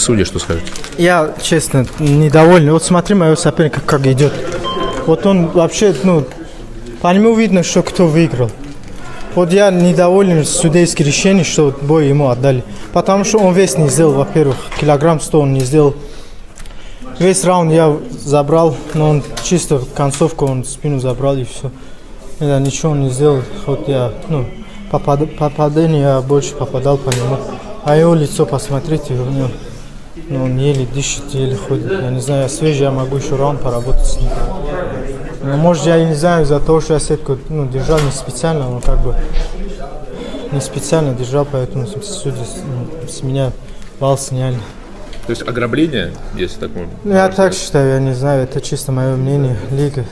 Судья, что скажете? Я, честно, недоволен. Вот смотри, моего соперника как идет. Вот он вообще, по нему видно, что кто выиграл. Вот я недоволен судейским решением, что бой ему отдали. Потому что он вес не сделал, во-первых. Килограмм 100 он не сделал. Весь раунд я забрал, но он чисто в концовку он спину забрал и все. Я ничего не сделал. Вот я, попадание я больше попадал по нему. А его лицо посмотрите, у него, он еле дышит, еле ходит. Я не знаю, я свежий, я могу еще раунд поработать с ним. Но, может, я не знаю, из-за того, что я сетку держал не специально, но как бы не специально держал, поэтому судьи с меня балл сняли. То есть ограбление, если так можно? Я так считаю, я не знаю, это чисто мое мнение. Лига,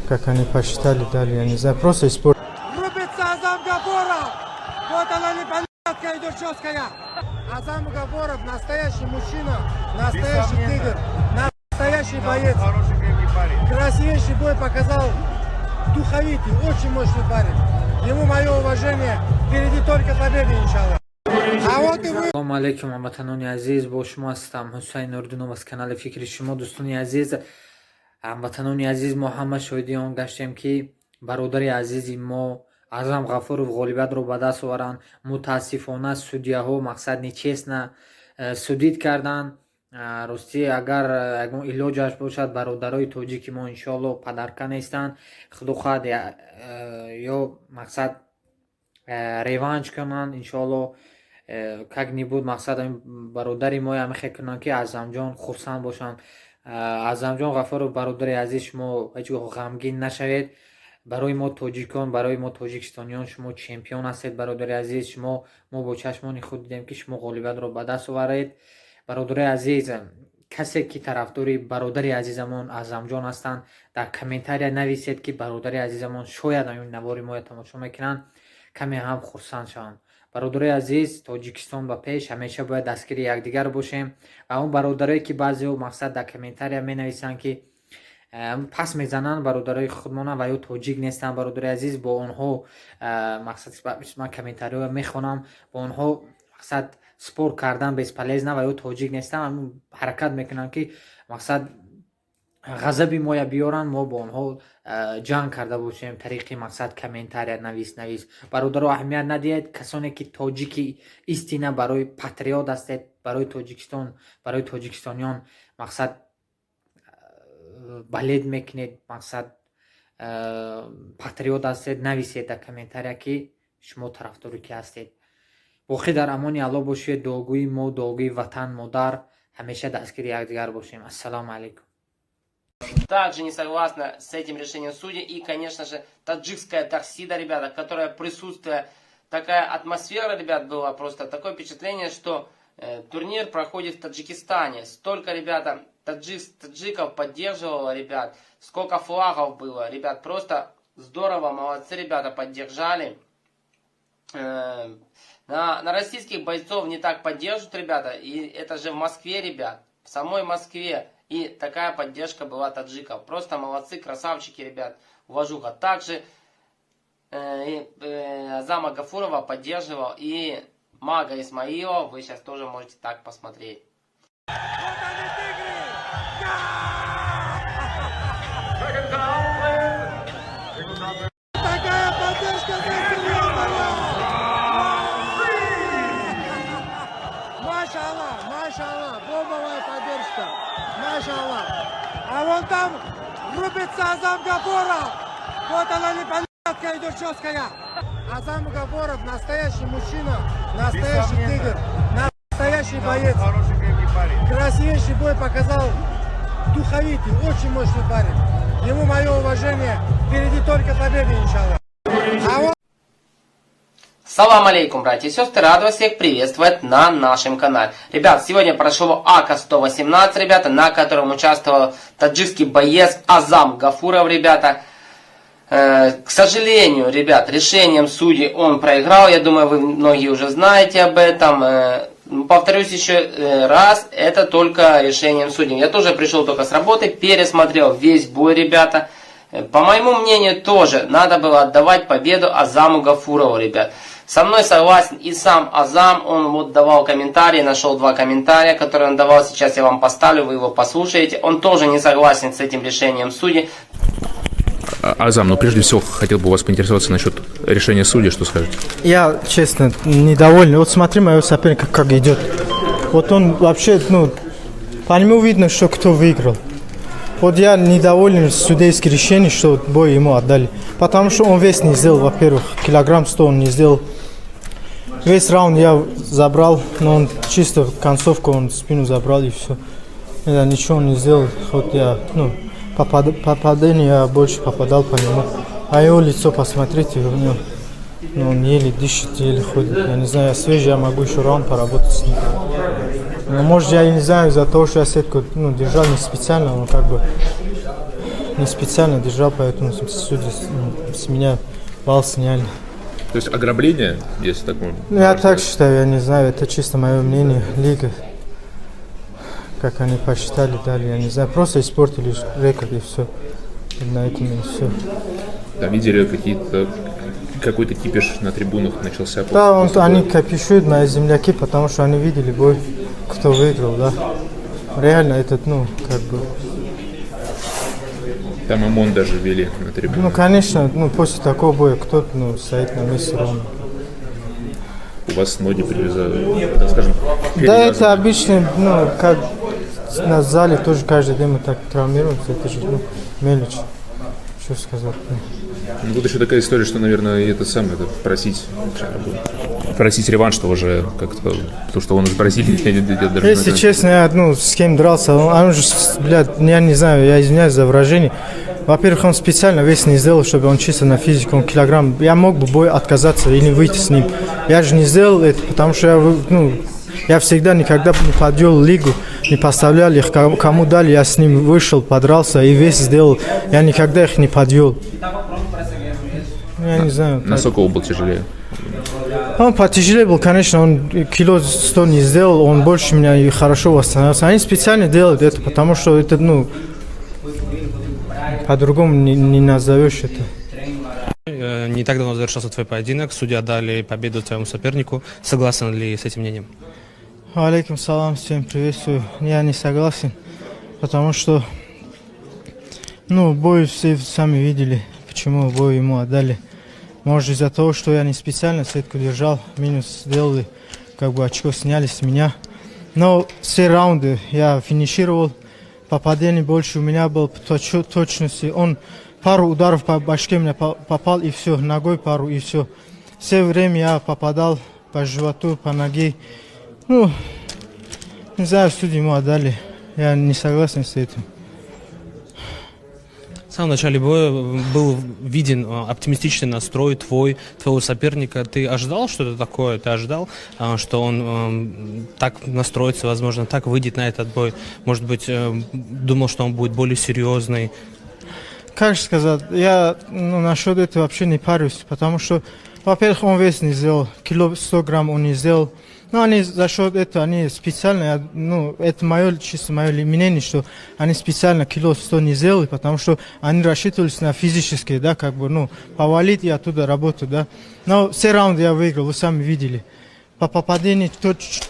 как они посчитали, дали, я не знаю, просто испортили. Рубится Азам Гафуров! Вот она непонятка идет жесткая. Азам Гафуров настоящий мужчина, настоящий тигр, настоящий боец. Красивейший бой показал, духовитый, очень мощный парень. Ему мое уважение, впереди только победа, иншаллах. Assalomu alaykum hamvatanoni aziz, با شما هستم حسین اردونو از کانال فکر شما. دوستان عزیز، هموطنان عزیز، ما همه شاهدی آن گشتیم که برادر عزیز ما اعظم غفورов غالبیت رو به دست آورند. متاسفانه سودیاها مقصد نیچیست نه سودید کردند. راستی اگر علاجش باشد برادرای تاجیک ما انشالله پدرکه نیستند، خدا خواهد یا مقصد ریوانج کنند انشالله. как нибудь мақсад бародари мо я мехе кунам ки Аъзамҷон хурсанд бошанд. Аъзамҷон Ғафуров бародари азиз, шумо ҳеҷ гоҳ ғамгин нашавед. барои мо тоҷикон, барои мо тоҷикистониён шумо чемпион ҳастед бародари азиз. Мо бо чашмони худ дидем ки шумо ғолибиятро ба даст оваред. бародари азиз, касе ки тарафдори бародари азизамон Аъзамҷон ҳастанд, дар комментария нависед ки бародари азизамон шояд ин навори мо тамошо мекунанд, каме ҳам хурсанд шаванд. бародари азиз, тоҷикистон ба пеш, ҳамеша бояд дастгири якдигар бошем. ва он бародарое ки баъзеҳо мақсад дар комментария менависанд ки пас мезананд, бародарои худмонанд ва ё тоҷик нестанд. бародари азиз, бо онҳо мақсад ман комментариҳоро мехонам, бо онҳо мақсад спор кардан бесполезна ва ё тоҷик нестанд. ҳаракат мекунанд ки мақсад ғазаби моя биёранд, мо бо онҳо ҷанг карда бошем тариқи мақсад комментария навис. бародаро аҳамият надиҳед. касоне ки тоҷики истина барои патриот ҳастед, барои тоҷикистон, барои тоҷикистониён мақсад балед мекунед, мақсад патриот ҳастед, нависед дар комментария ки шумо тарафдори ки ҳастед. боқӣ дар амони алло бошед. дуогӯи мо, дуогӯи ватан, модар, ҳамеша дастгири якдигар бошем. ассалому алайкум. Также не согласна с этим решением судей и, конечно же, таджикская торсида, ребята, которая присутствует, такая атмосфера, ребят, была просто такое впечатление, что турнир проходит в Таджикистане. Столько, ребята, таджиков поддерживало, ребят, сколько флагов было, ребят, просто здорово, молодцы, ребята, поддержали. На российских бойцов не так поддерживают, ребята, и это же в Москве, ребят, в самой Москве. И такая поддержка была таджиков. Просто молодцы, красавчики, ребят. Уважуха. Также Азама Гафурова поддерживал и Мага Исмаилова. Вы сейчас тоже можете так посмотреть. Такая поддержка Машаллах, бомбовая поддержка. Машаллах. А вон там рубится Азам Гафуров. Вот она непонятка идет жесткая. Азам Гафуров настоящий мужчина, настоящий тигр, настоящий боец. Красивейший бой показал, духовитый, очень мощный парень. Ему мое уважение, впереди только победа, иншаллах. Салам алейкум, братья и сестры, рад вас всех приветствовать на нашем канале. Ребят, сегодня прошло АК-118, ребята, на котором участвовал таджикский боец Азам Гафуров, ребята. К сожалению, ребят, решением судей он проиграл, я думаю, вы многие уже знаете об этом. Повторюсь еще раз, это только решением судей. Я тоже пришел только с работы, пересмотрел весь бой, ребята. По моему мнению, тоже надо было отдавать победу Азаму Гафурову, ребят. Со мной согласен и сам Азам, он вот давал комментарии, нашел 2 комментария, которые он давал, сейчас я вам поставлю, вы его послушаете. Он тоже не согласен с этим решением судей. Азам, ну прежде всего хотел бы у вас поинтересоваться насчет решения судей, что скажете? Я, честно, недоволен. Вот смотри, моего соперника как идет. Вот он вообще, ну, по нему видно, что кто выиграл. Вот я недоволен судейским решением, что бой ему отдали. Потому что он вес не сделал, во-первых, килограмм 100 он не сделал. Весь раунд я забрал, но он чисто концовку, он спину забрал и все. Я ничего не сделал, хоть я, ну, попадание я больше попадал по нему. А его лицо посмотрите, у него, ну, он еле дышит, еле ходит. Я не знаю, я свежий, я могу еще раунд поработать с ним. Но, может, я не знаю, из-за того, что я сетку, ну, держал не специально, он как бы не специально держал, поэтому судьи с меня балл сняли. То есть ограбление, если так можно? Ну, я так считаю, я не знаю, это чисто мое мнение, лига. Как они посчитали, дали, я не знаю, просто испортили рекорд и все. На этом и все. Там видели какой-то кипиш на трибунах начался? Да, они кипишуют на земляки, потому что они видели бой, кто выиграл, да. Реально этот, ну, как бы... Там ОМОН даже вели на трибунах. Ну, конечно, ну, после такого боя кто-то, ну, стоит на месте ровно. У вас ноги привязали, так скажем, Да, перевязаны. это обычно, ну, как на зале тоже каждый день мы так травмируемся, это же, ну, мелочь. Что сказать, ну. Ну, тут еще такая история, что, наверное, это просить реванш того же, как-то, потому что он из Бразилии. Я даже Если честно, я, ну, с кем дрался, он же, блядь, я не знаю, я извиняюсь за выражение. Во-первых, он специально вес не сделал, чтобы он чисто на физику, он килограмм. Я мог бы бой отказаться или выйти с ним. Я же не сделал это, потому что я, ну, я всегда никогда не подвел лигу, не поставлял их, кому дали, я с ним вышел, подрался и вес сделал. Я никогда их не подвел. Я не знаю. Насколько он был тяжелее? Он потяжелее был, конечно, он кило 100 не сделал, он больше меня и хорошо восстановился. Они специально делают это, потому что это, ну, по-другому не назовешь это. Не так давно завершился твой поединок, судья дали победу твоему сопернику. Согласен ли с этим мнением? Алейкум салам, всем приветствую. Я не согласен, потому что, ну, бой все сами видели, почему бой ему отдали. Может, из-за того, что я не специально сетку держал, минус сделали, как бы очко сняли с меня. Но все раунды я финишировал, попадений больше у меня было по точности. Он пару ударов по башке меня попал и все, ногой пару и все. Все время я попадал по животу, по ноге. Ну, не знаю, судьи ему отдали. Я не согласен с этим. В самом начале боя был виден оптимистичный настрой твоего соперника. Ты ожидал что-то такое? Ты ожидал, что он так настроится, возможно, так выйдет на этот бой? Может быть, думал, что он будет более серьезный? Как сказать, я, ну, насчет этого вообще не парюсь, потому что, во-первых, он вес не сделал, кило 100 грамм он не сделал. Но они за счет этого, они специально, ну, это мое, чисто мое мнение, что они специально кило 100 не сделали, потому что они рассчитывались на физические, да, как бы, ну, повалить и оттуда работать, да. Но все раунды я выиграл, вы сами видели. По попадению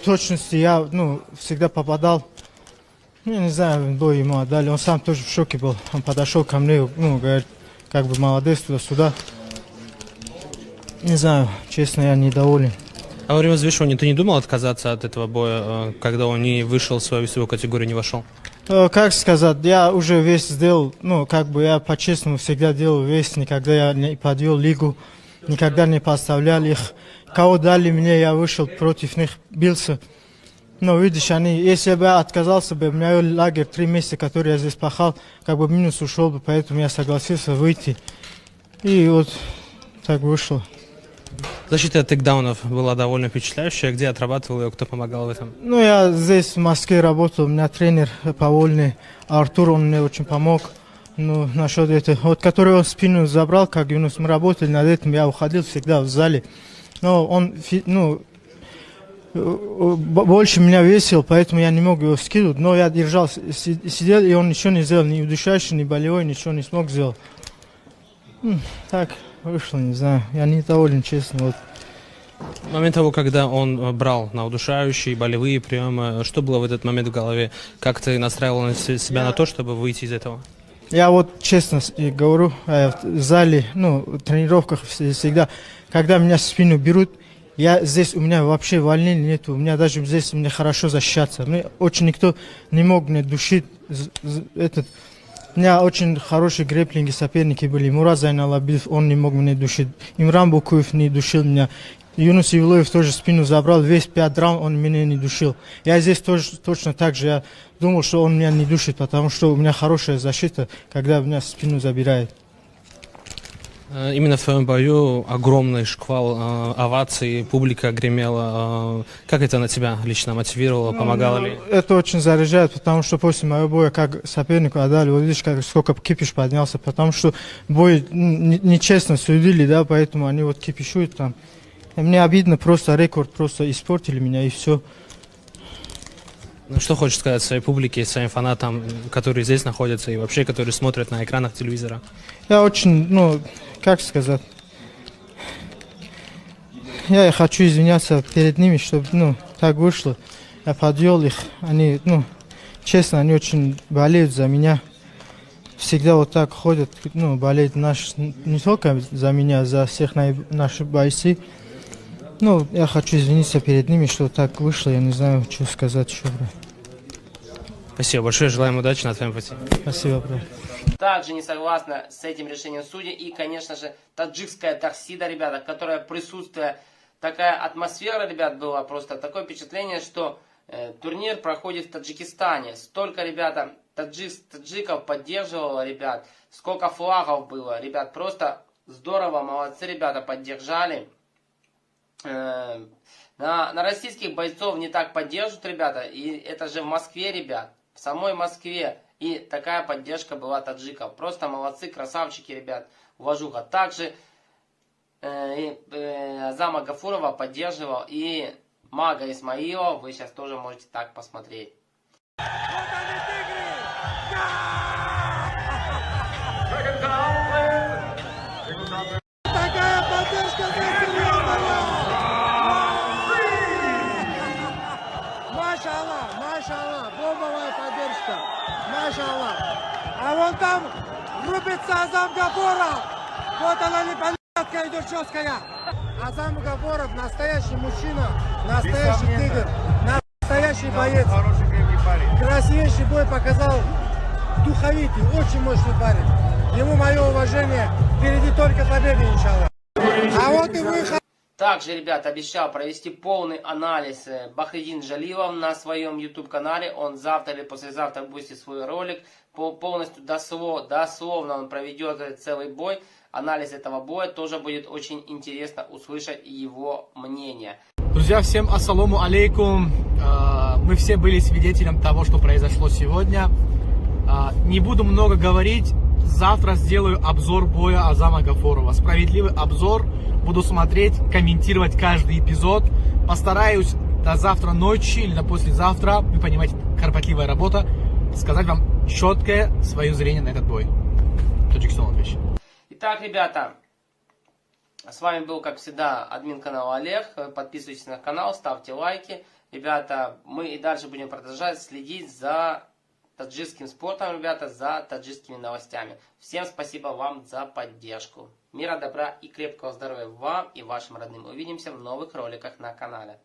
точности я, ну, всегда попадал. Ну, я не знаю, бой ему отдали, он сам тоже в шоке был. Он подошел ко мне, ну, говорит, как бы молодец туда-сюда. Не знаю, честно, я недоволен. А во время взвешивания ты не думал отказаться от этого боя, когда он не вышел в свою весовую категорию, не вошел? Как сказать, я уже вес сделал, ну, как бы я по-честному всегда делал вес, никогда я не подвел лигу, никогда не поставлял их. Кого дали мне, я вышел против них, бился. Но видишь, они, если бы я отказался бы, у меня лагерь 3 месяца, который я здесь пахал, как бы минус ушел бы, поэтому я согласился выйти. И вот так вышло. Защита тейкдаунов была довольно впечатляющая. Где отрабатывал ее, кто помогал в этом? Ну, я здесь в Москве работал, у меня тренер повольный, Артур, он мне очень помог. Ну, насчет этого, вот который он спину забрал, как Юнус, мы работали над этим, я уходил всегда в зале. Но он, ну, больше меня весил, поэтому я не мог его скинуть, но я держал, сидел, и он ничего не сделал, ни удушающий, ни болевой, ничего не смог сделать. Так вышло, не знаю, я не доволен, честно. Вот. В момент того, когда он брал на удушающие, болевые приемы, что было в этот момент в голове? Как ты настраивал себя на то, чтобы выйти из этого? Я вот честно говорю, в зале, ну, в тренировках всегда, когда меня в спину берут, у меня вообще волнения нету, у меня даже здесь мне хорошо защищаться. Мне очень никто не мог мне душить. У меня очень хорошие грэпплинги соперники были. Мурат Зайналабиев, он не мог меня душить. Имран Букуев не душил меня. Юнус Ивлоев тоже спину забрал, весь 5 раунд он меня не душил. Я здесь тоже точно так же, я думал, что он меня не душит, потому что у меня хорошая защита, когда меня спину забирает. Именно в твоем бою огромный шквал оваций, публика гремела. Как это на тебя лично мотивировало, помогало ли? Это очень заряжает, потому что после моего боя, как сопернику отдали, вот видишь, сколько кипиш поднялся, потому что бой нечестно судили, да, поэтому они вот кипишуют там. И мне обидно, просто рекорд, просто испортили меня и все. Ну, что хочешь сказать своей публике, своим фанатам, которые здесь находятся и вообще, которые смотрят на экранах телевизора? Я очень, ну, как сказать, я хочу извиняться перед ними, чтобы, ну, так вышло. Я подвел их, они, ну, честно, они очень болеют за меня. Всегда вот так ходят, ну, болеют не только за меня, за всех наших бойцов. Ну, я хочу извиниться перед ними, что так вышло, я не знаю, что сказать еще, брат. Спасибо большое, желаем удачи на твоем пути. Спасибо, брат. Также не согласна с этим решением судей и, конечно же, таджикская торсида, ребята, которая присутствие, такая атмосфера, ребят, была, просто такое впечатление, что турнир проходит в Таджикистане. Столько, ребята, таджиков поддерживало, ребят, сколько флагов было, ребят, просто здорово, молодцы, ребята, поддержали. На российских бойцов не так поддерживают, ребята, и это же в Москве, ребят, в самой Москве, и такая поддержка была таджиков. Просто молодцы, красавчики, ребят, уважуха. Также Азама Гафурова поддерживал и Мага Исмаилова, вы сейчас тоже можете так посмотреть. Такая поддержка Машаллах, бомбовая поддержка. Машаллах. А вон там рубится Азам Гафуров. Вот она непонятка идет жесткая. Азам Гафуров настоящий мужчина, настоящий тигр, настоящий боец. Красивейший бой показал, духовитый, очень мощный парень. Ему мое уважение. Впереди только победа, иншаллах. А вот и выход. Также, ребят, обещал провести полный анализ Бахридин Джалилов на своем YouTube-канале. Он завтра или послезавтра выпустит свой ролик. Полностью дословно он проведет целый бой. Анализ этого боя тоже будет очень интересно услышать его мнение. Друзья, всем ассаламу алейкум. Мы все были свидетелем того, что произошло сегодня. Не буду много говорить. Завтра сделаю обзор боя Азама Гафурова. Справедливый обзор. Буду смотреть, комментировать каждый эпизод. Постараюсь до завтра ночи или до послезавтра, вы понимаете, кропотливая работа, сказать вам четкое свое зрение на этот бой. Таджикистан. Итак, ребята, с вами был, как всегда, админ канала Олег. Подписывайтесь на канал, ставьте лайки. Ребята, мы и дальше будем продолжать следить за таджикским спортом, ребята, за таджикскими новостями. Всем спасибо вам за поддержку. Мира, добра и крепкого здоровья вам и вашим родным. Увидимся в новых роликах на канале.